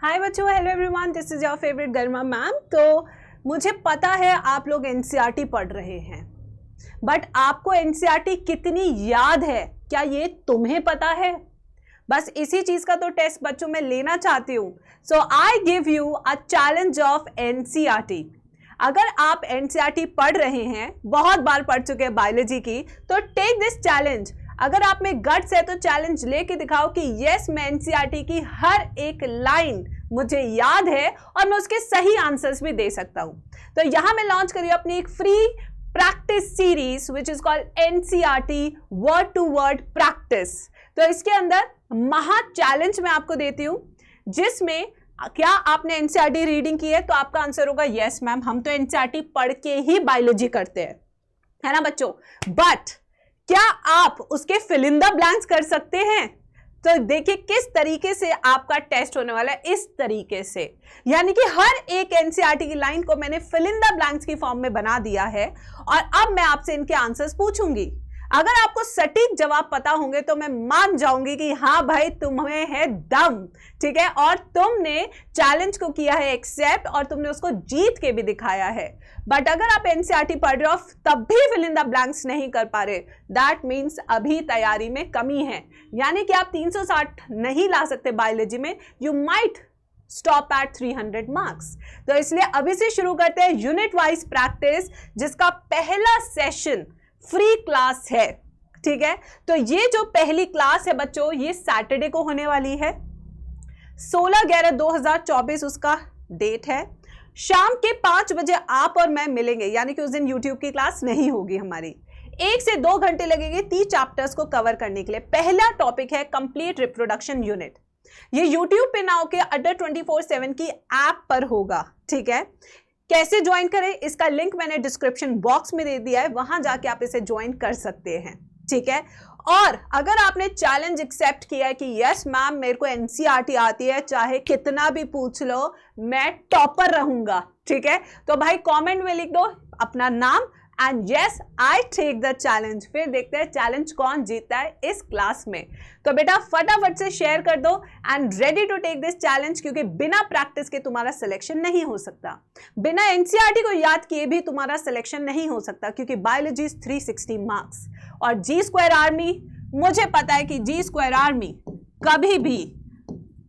हाय बच्चों, hello everyone, this is your favourite Garima ma'am. तो मुझे पता है आप लोग एनसीईआरटी पढ़ रहे हैं, बट आपको एनसीईआरटी कितनी याद है क्या ये तुम्हें पता है? बस इसी चीज का तो टेस्ट बच्चों में लेना चाहती हूँ। So I give you a challenge of NCERT. अगर आप एनसीईआरटी पढ़ रहे हैं, बहुत बार पढ़ चुके हैं बायोलॉजी की, तो टेक दिस चैलेंज। अगर आप में गट्स है तो चैलेंज लेके दिखाओ कि यस, मैं एनसीईआरटी की हर एक लाइन मुझे याद है और मैं उसके सही आंसर्स भी दे सकता हूं। तो यहां मैं लॉन्च करी अपनी एक free practice series which is called NCERT word to word practice. तो इसके अंदर महा चैलेंज मैं आपको देती हूं, जिसमें क्या आपने एनसीईआरटी रीडिंग की है? तो आपका आंसर होगा यस मैम, हम तो एनसीईआरटी पढ़ के ही बायोलॉजी करते हैं, है ना बच्चों। बट क्या आप उसके फिल इन द ब्लैंक्स कर सकते हैं? तो देखिए किस तरीके से आपका टेस्ट होने वाला है, इस तरीके से, यानी कि हर एक एनसीईआरटी की लाइन को मैंने फिल इन द ब्लैंक्स की फॉर्म में बना दिया है और अब मैं आपसे इनके आंसर्स पूछूंगी। अगर आपको सटीक जवाब पता होंगे तो मैं मान जाऊंगी कि हाँ भाई तुम्हें है दम, ठीक है, और तुमने चैलेंज को किया है एक्सेप्ट और तुमने उसको जीत के भी दिखाया है। बट अगर आप एनसीईआरटी पढ़ रहे हो तब भी फिल इन द ब्लैंक्स नहीं कर पा रहे, दैट मीन्स अभी तैयारी में कमी है, यानी कि आप 360 नहीं ला सकते बायोलॉजी में। You might stop at 300 marks. तो इसलिए अभी से शुरू करते हैं यूनिट वाइज प्रैक्टिस, जिसका पहला सेशन फ्री क्लास है, ठीक है। तो ये जो पहली क्लास है बच्चों, ये सैटरडे को होने वाली है, 16/11/2024 उसका डेट है। शाम के 5 बजे आप और मैं मिलेंगे, यानी कि उस दिन यूट्यूब की क्लास नहीं होगी हमारी। 1 से 2 घंटे लगेंगे 30 चैप्टर्स को कवर करने के लिए। पहला टॉपिक है कंप्लीट रिप्रोडक्शन यूनिट। ये यूट्यूब पे ना होके अडर 24/7 की ऐप पर होगा, ठीक है। कैसे ज्वाइन करें, इसका लिंक मैंने डिस्क्रिप्शन बॉक्स में दे दिया है, वहां जाके आप इसे ज्वाइन कर सकते हैं, ठीक है। और अगर आपने चैलेंज एक्सेप्ट किया है कि यस मैम मेरे को एनसीईआरटी आती है, चाहे कितना भी पूछ लो मैं टॉपर रहूंगा, ठीक है, तो भाई कमेंट में लिख दो अपना नाम and yes I take the challenge. फिर देखते हैं चैलेंज कौन जीतता है इस क्लास में। तो बेटा फटाफट से शेयर कर दो and ready to take this challenge, क्योंकि बिना प्रैक्टिस के तुम्हारा सिलेक्शन नहीं हो सकता, बिना एनसीईआरटी को याद किए भी तुम्हारा सिलेक्शन नहीं हो सकता, क्योंकि बायोलॉजी इज 360 मार्क्स। और जी स्क्वायर आर्मी, मुझे पता है कि जी स्क्वायर आर्मी कभी भी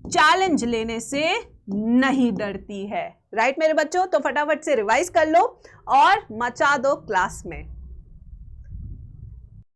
चैलेंज लेने से नहीं डरती है, राइट मेरे बच्चों। तो फटाफट से रिवाइज कर लो और मचा दो क्लास में।